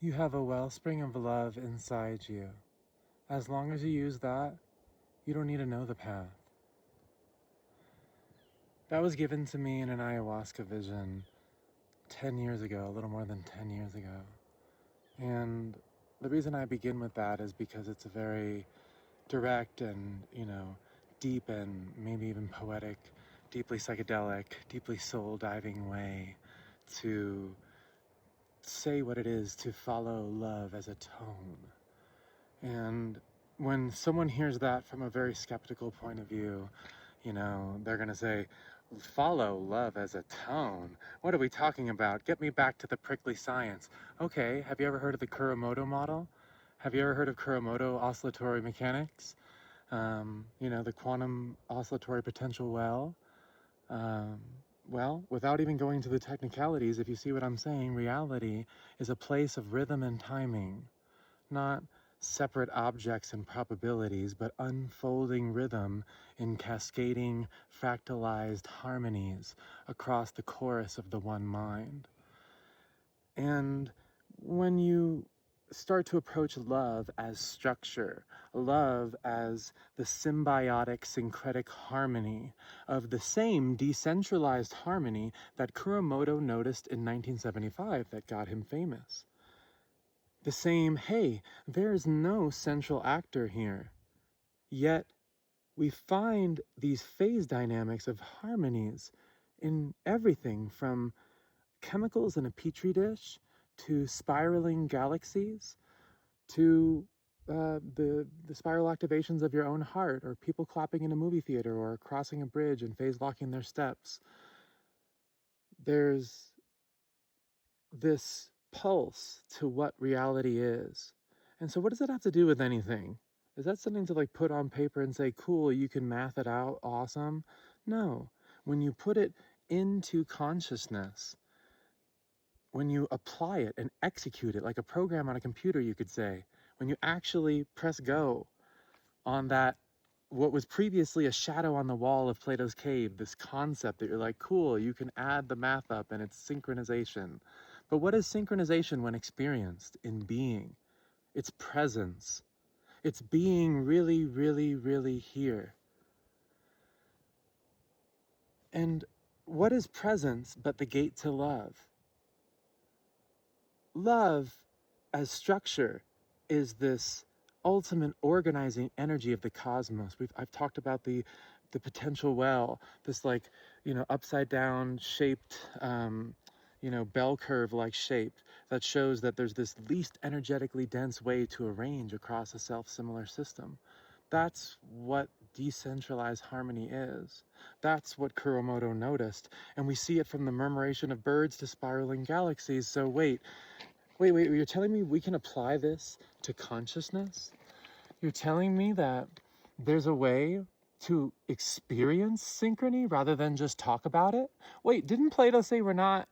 You have a wellspring of love inside you. As long as you use that, you don't need to know the path. That was given to me in an ayahuasca vision 10 years ago, a little more than 10 years ago. And the reason I begin with that is because it's a very direct and, deep and maybe even poetic, deeply psychedelic, deeply soul diving way to say what it is to follow love as a tone. And when someone hears that from a very skeptical point of view, they're going to say, follow love as a tone? What are we talking about? Get me back to the prickly science. Okay, have you ever heard of the Kuramoto model? Have you ever heard of Kuramoto oscillatory mechanics? The quantum oscillatory potential well? Well, without even going to the technicalities, if you see what I'm saying, reality is a place of rhythm and timing, not separate objects and probabilities, but unfolding rhythm in cascading, fractalized harmonies across the chorus of the one mind. And when you start to approach love as structure, love as the symbiotic, syncretic harmony of the same decentralized harmony that Kuramoto noticed in 1975 that got him famous. The same, hey, there's no central actor here. Yet we find these phase dynamics of harmonies in everything from chemicals in a petri dish to spiraling galaxies to the spiral activations of your own heart, or people clapping in a movie theater, or crossing a bridge and phase locking their steps. There's this pulse to what reality is. And so what does that have to do with anything? Is that something to put on paper and say, cool, you can math it out, awesome? No. When you put it into consciousness, when you apply it and execute it like a program on a computer, you could say, when you actually press go on that, what was previously a shadow on the wall of Plato's cave, this concept that you're like, cool, you can add the math up and it's synchronization. But what is synchronization when experienced in being? It's presence. It's being really, really, really here. And what is presence but the gate to love? Love as structure is this ultimate organizing energy of the cosmos. I've talked about the potential well, this upside down shaped, bell curve like shape that shows that there's this least energetically dense way to arrange across a self-similar system. That's what decentralized harmony is. That's what Kuramoto noticed. And we see it from the murmuration of birds to spiraling galaxies. So wait, you're telling me we can apply this to consciousness? You're telling me that there's a way to experience synchrony rather than just talk about it? Wait, didn't Plato say we're not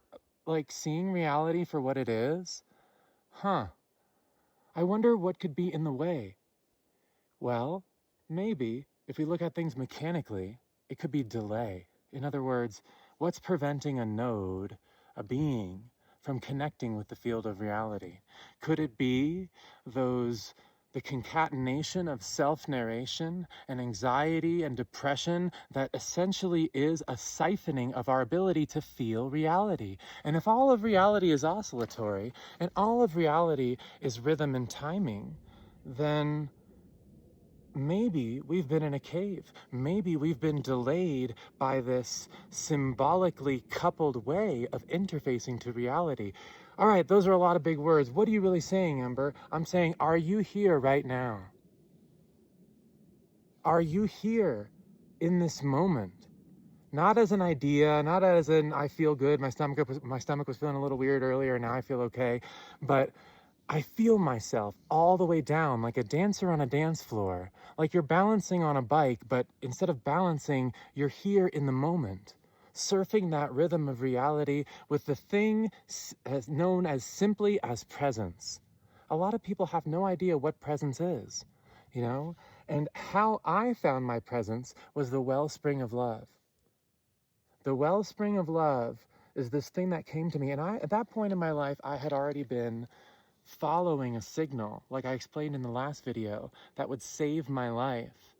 seeing reality for what it is? Huh. I wonder what could be in the way. Well, maybe if we look at things mechanically, it could be delay. In other words, what's preventing a node, a being, from connecting with the field of reality? Could it be the concatenation of self-narration and anxiety and depression that essentially is a siphoning of our ability to feel reality? And if all of reality is oscillatory and all of reality is rhythm and timing, then maybe we've been in a cave. Maybe we've been delayed by this symbolically coupled way of interfacing to reality. All right, those are a lot of big words. What are you really saying, Ember? I'm saying, are you here right now? Are you here in this moment? Not as an idea, not as an I feel good, my stomach was feeling a little weird earlier, now I feel okay, but I feel myself all the way down like a dancer on a dance floor, like you're balancing on a bike, but instead of balancing, you're here in the moment, surfing that rhythm of reality with the thing as known as simply as presence. A lot of people have no idea what presence is, and how I found my presence was the wellspring of love. The wellspring of love is this thing that came to me, and at that point in my life, I had already been following a signal, like I explained in the last video, that would save my life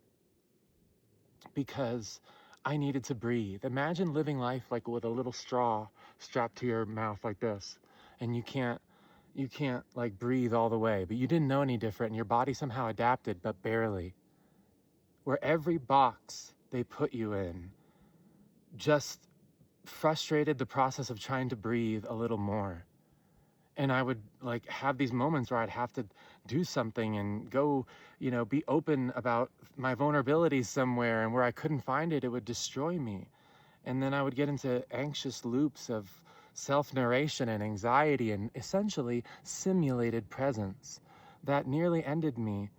because I needed to breathe. Imagine living life like with a little straw strapped to your mouth like this, and you can't like breathe all the way, but you didn't know any different, and your body somehow adapted, but barely. Where every box they put you in just frustrated the process of trying to breathe a little more. And I would like have these moments where I'd have to do something and go, be open about my vulnerabilities somewhere, and where I couldn't find it, it would destroy me. And then I would get into anxious loops of self-narration and anxiety and essentially simulated presence that nearly ended me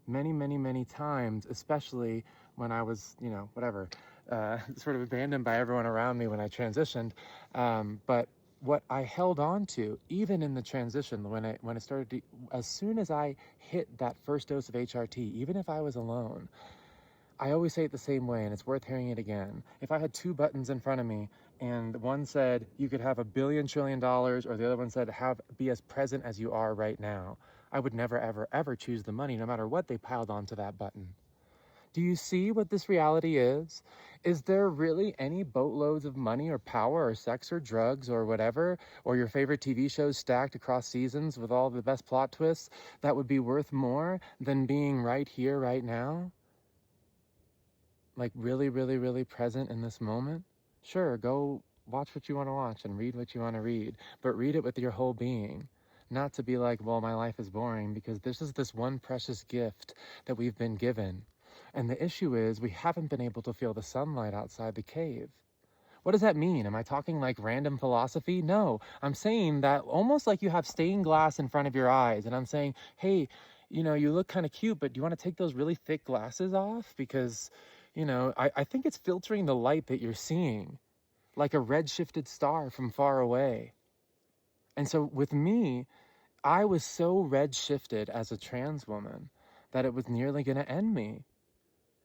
many, many, many times, especially when I was, sort of abandoned by everyone around me when I transitioned. But what I held on to, even in the transition, when it started to, as soon as I hit that first dose of HRT, even if I was alone, I always say it the same way, and it's worth hearing it again. If I had two buttons in front of me, and one said you could have $1 billion trillion, or the other one said be as present as you are right now, I would never, ever, ever choose the money, no matter what they piled onto that button. Do you see what this reality is? Is there really any boatloads of money or power or sex or drugs or whatever, or your favorite TV shows stacked across seasons with all the best plot twists that would be worth more than being right here, right now? Like really, really, really present in this moment? Sure, go watch what you want to watch and read what you want to read, but read it with your whole being. Not to be like, well, my life is boring, because this is this one precious gift that we've been given. And the issue is we haven't been able to feel the sunlight outside the cave. What does that mean? Am I talking like random philosophy? No, I'm saying that almost like you have stained glass in front of your eyes, and I'm saying, hey, you look kind of cute, but do you want to take those really thick glasses off? Because, I think it's filtering the light that you're seeing, like a red-shifted star from far away. And so with me, I was so red-shifted as a trans woman that it was nearly going to end me.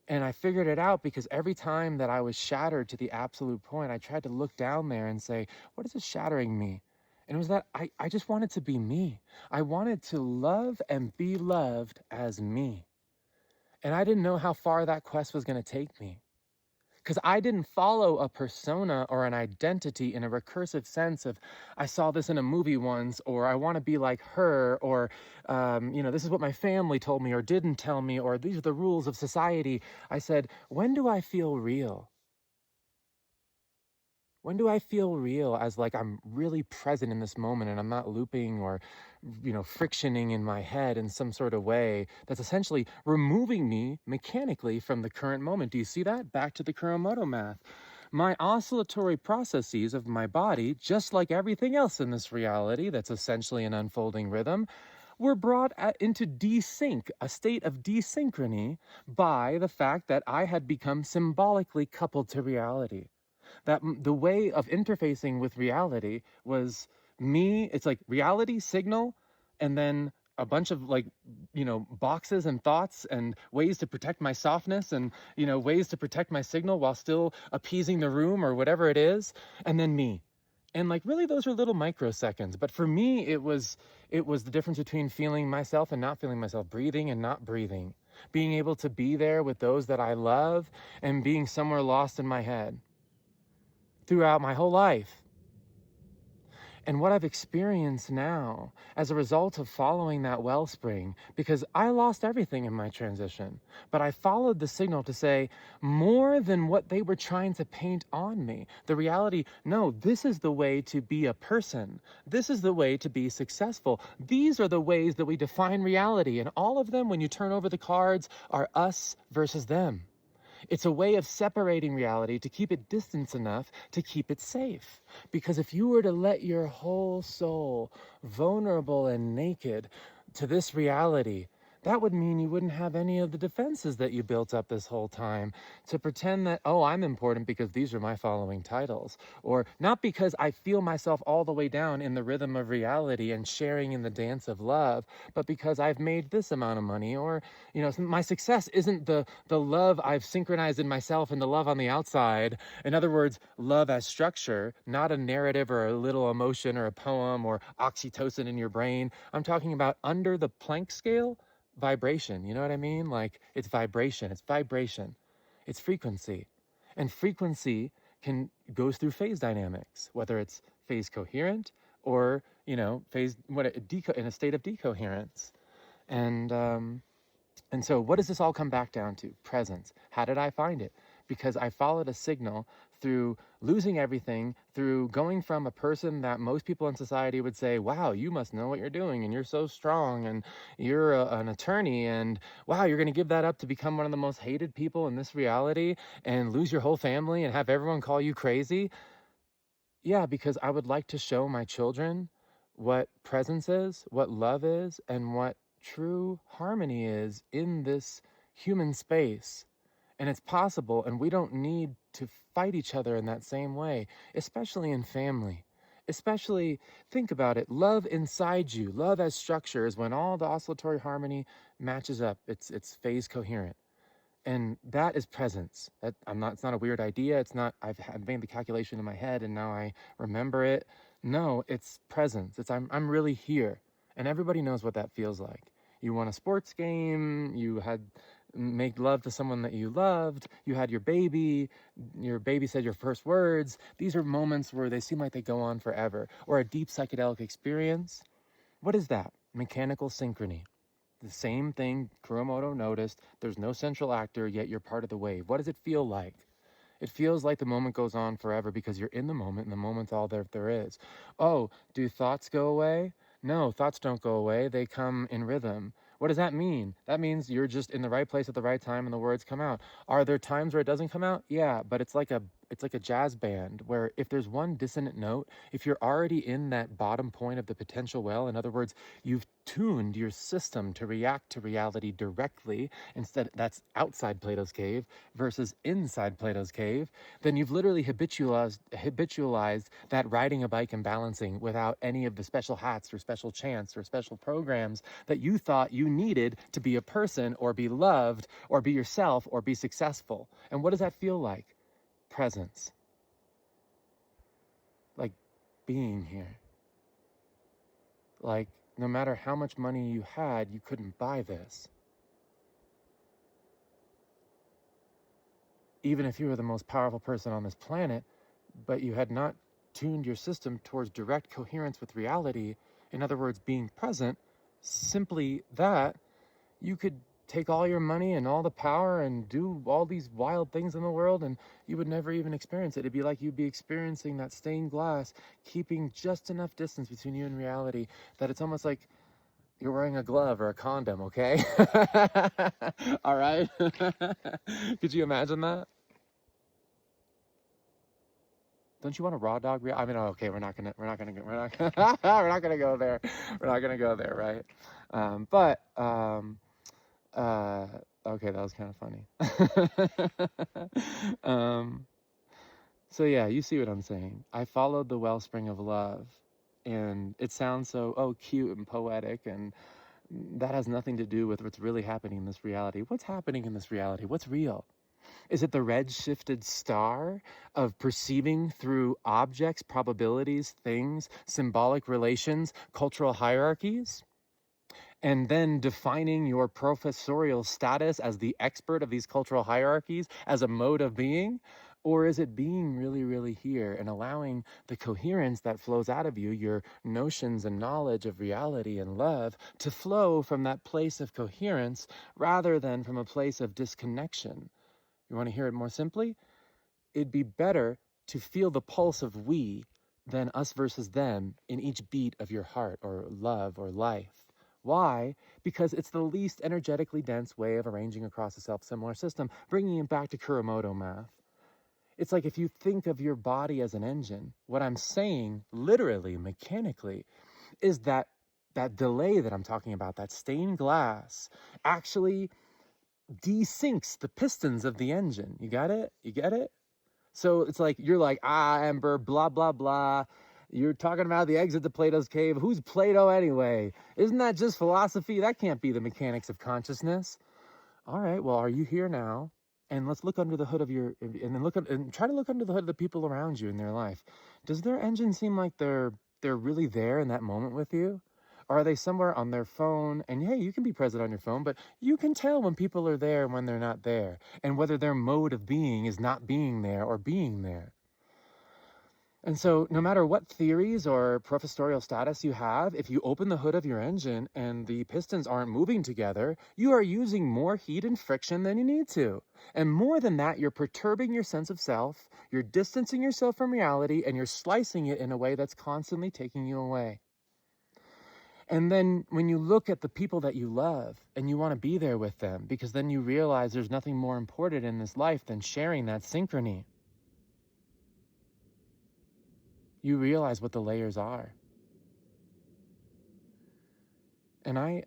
And I figured it out because every time that I was shattered to the absolute point, I tried to look down there and say, what is this shattering me? And it was that I just wanted to be me. I wanted to love and be loved as me. And I didn't know how far that quest was going to take me, because I didn't follow a persona or an identity in a recursive sense of, I saw this in a movie once, or I want to be like her, or, this is what my family told me or didn't tell me, or these are the rules of society. I said, when do I feel real? When do I feel real as like I'm really present in this moment and I'm not looping or, frictioning in my head in some sort of way that's essentially removing me mechanically from the current moment? Do you see that? Back to the Kuramoto math. My oscillatory processes of my body, just like everything else in this reality that's essentially an unfolding rhythm, were brought into desync, a state of desynchrony, by the fact that I had become symbolically coupled to reality. That the way of interfacing with reality was me. It's like reality, signal, and then a bunch of like, boxes and thoughts and ways to protect my softness and, ways to protect my signal while still appeasing the room or whatever it is. And then me. And like, really, those are little microseconds. But for me, it was the difference between feeling myself and not feeling myself, breathing and not breathing, being able to be there with those that I love and being somewhere lost in my head throughout my whole life. And what I've experienced now as a result of following that wellspring, because I lost everything in my transition, but I followed the signal to say, more than what they were trying to paint on me, the reality, no, this is the way to be a person. This is the way to be successful. These are the ways that we define reality. And all of them, when you turn over the cards, are us versus them. It's a way of separating reality to keep it distant enough to keep it safe. Because if you were to let your whole soul, vulnerable and naked, to this reality, that would mean you wouldn't have any of the defenses that you built up this whole time to pretend that, oh, I'm important because these are my following titles, or not because I feel myself all the way down in the rhythm of reality and sharing in the dance of love, but because I've made this amount of money, or, my success isn't the love I've synchronized in myself and the love on the outside. In other words, love as structure, not a narrative or a little emotion or a poem or oxytocin in your brain. I'm talking about under the Planck scale, vibration. You know what I mean? Like, it's vibration, it's frequency. And frequency goes through phase dynamics, whether it's phase coherent or, phase in a state of decoherence. And so what does this all come back down to? Presence. How did I find it? Because I followed a signal through losing everything, through going from a person that most people in society would say, wow, you must know what you're doing, and you're so strong, and you're an attorney, and wow, you're going to give that up to become one of the most hated people in this reality and lose your whole family and have everyone call you crazy. Yeah, because I would like to show my children what presence is, what love is, and what true harmony is in this human space. And it's possible, and we don't need to fight each other in that same way, especially in family. Especially, think about it, love inside you, love as structure is when all the oscillatory harmony matches up. It's phase coherent. And that is presence. It's not a weird idea. It's not, I've made the calculation in my head and now I remember it. No, it's presence. I'm really here. And everybody knows what that feels like. You won a sports game, you had made love to someone that you loved, you had your baby said your first words. These are moments where they seem like they go on forever. Or a deep psychedelic experience. What is that? Mechanical synchrony. The same thing Kuramoto noticed. There's no central actor, yet you're part of the wave. What does it feel like? It feels like the moment goes on forever because you're in the moment and the moment's all there is. Oh, do thoughts go away? No, thoughts don't go away. They come in rhythm. What does that mean? That means you're just in the right place at the right time and the words come out. Are there times where it doesn't come out? Yeah, but it's like a jazz band where if there's one dissonant note, if you're already in that bottom point of the potential well, in other words, you've tuned your system to react to reality directly, instead that's outside Plato's cave versus inside Plato's cave, then you've literally habitualized that riding a bike and balancing without any of the special hats or special chants or special programs that you thought you needed to be a person or be loved or be yourself or be successful. And what does that feel like? Presence. Like being here. Like no matter how much money you had, you couldn't buy this. Even if you were the most powerful person on this planet, but you had not tuned your system towards direct coherence with reality, in other words, being present, simply that, you could take all your money and all the power and do all these wild things in the world and you would never even experience it. It'd be like you'd be experiencing that stained glass, keeping just enough distance between you and reality that it's almost like you're wearing a glove or a condom, okay? All right? Could you imagine that? Don't you want a raw dog? I mean, okay, we're not gonna we're not gonna go there. We're not gonna go there, right? Okay, that was kind of funny. So yeah, you see what I'm saying. I followed the wellspring of love, and it sounds so cute and poetic, and that has nothing to do with what's really happening in this reality. What's happening in this reality? What's real? Is it the red-shifted star of perceiving through objects, probabilities, things, symbolic relations, cultural hierarchies? And then defining your professorial status as the expert of these cultural hierarchies as a mode of being? Or is it being really, really here and allowing the coherence that flows out of you, your notions and knowledge of reality and love, to flow from that place of coherence rather than from a place of disconnection? You want to hear it more simply? It'd be better to feel the pulse of we than us versus them in each beat of your heart or love or life. Why? Because it's the least energetically dense way of arranging across a self-similar system, bringing it back to Kuramoto math. It's like if you think of your body as an engine, what I'm saying, literally, mechanically, is that that delay that I'm talking about, that stained glass, actually desyncs the pistons of the engine. You got it? You get it? So it's like, you're like, Ember, blah, blah, blah. You're talking about the exit to Plato's cave. Who's Plato anyway? Isn't that just philosophy? That can't be the mechanics of consciousness. All right, well, are you here now? And let's look under the hood of your, and then look at, and try to look under the hood of the people around you in their life. Does their engine seem like they're really there in that moment with you? Or are they somewhere on their phone? And hey, you can be present on your phone, but you can tell when people are there and when they're not there, and whether their mode of being is not being there or being there. And so no matter what theories or professorial status you have, if you open the hood of your engine and the pistons aren't moving together, you are using more heat and friction than you need to. And more than that, you're perturbing your sense of self, you're distancing yourself from reality, and you're slicing it in a way that's constantly taking you away. And then when you look at the people that you love and you want to be there with them, because then you realize there's nothing more important in this life than sharing that synchrony. You realize what the layers are. And I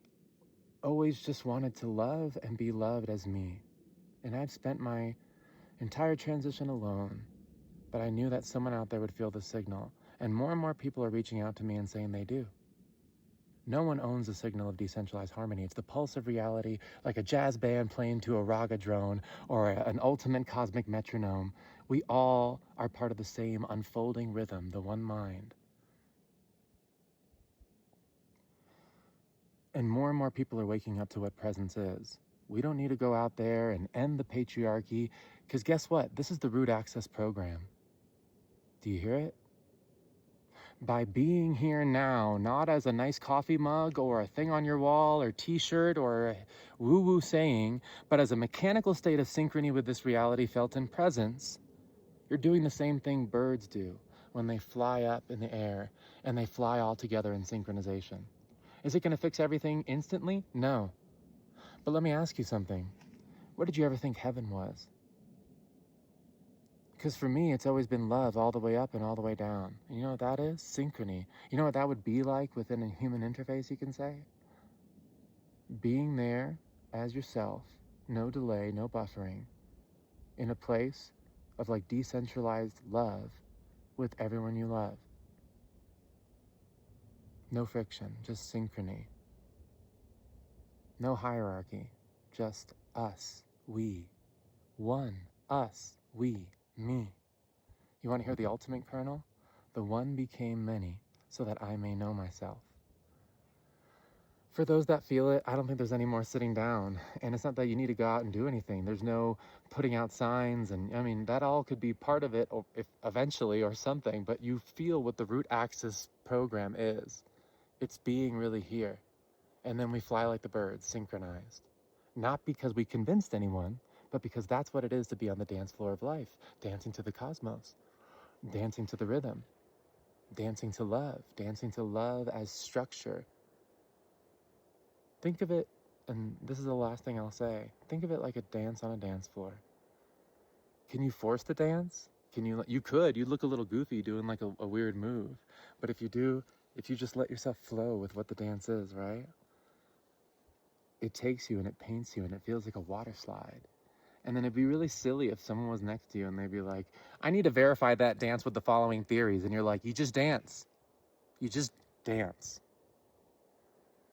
always just wanted to love and be loved as me. And I've spent my entire transition alone, but I knew that someone out there would feel the signal. And more people are reaching out to me and saying they do. No one owns the signal of decentralized harmony. It's the pulse of reality, like a jazz band playing to a raga drone or an ultimate cosmic metronome. We all are part of the same unfolding rhythm, the one mind. And more people are waking up to what presence is. We don't need to go out there and end the patriarchy, because guess what? This is the root access program. Do you hear it? By being here now, not as a nice coffee mug or a thing on your wall or t-shirt or a woo-woo saying, but as a mechanical state of synchrony with this reality felt in presence, you're doing the same thing birds do when they fly up in the air and they fly all together in synchronization. Is it going to fix everything instantly? No. But let me ask you something. What did you ever think heaven was? Because for me, it's always been love all the way up and all the way down. And you know what that is? Synchrony. You know what that would be like within a human interface, you can say? Being there as yourself, no delay, no buffering, in a place of like decentralized love with everyone you love. No friction, just synchrony. No hierarchy, just us, we. One, us, we, me. You want to hear the ultimate kernel? The one became many, so that I may know myself. For those that feel it, I don't think there's any more sitting down. And it's not that you need to go out and do anything. There's no putting out signs, and I mean, that all could be part of it, or if eventually, or something, but you feel what the root axis program is. It's being really here. And then we fly like the birds, synchronized. Not because we convinced anyone, but because that's what it is to be on the dance floor of life, dancing to the cosmos, dancing to the rhythm, dancing to love as structure. Think of it, and this is the last thing I'll say, think of it like a dance on a dance floor. Can you force the dance? You could, you'd look a little goofy doing like a weird move. But if you just let yourself flow with what the dance is, right? It takes you and it paints you and it feels like a water slide. And then it'd be really silly if someone was next to you and they'd be like, I need to verify that dance with the following theories. And you're like, you just dance. You just dance.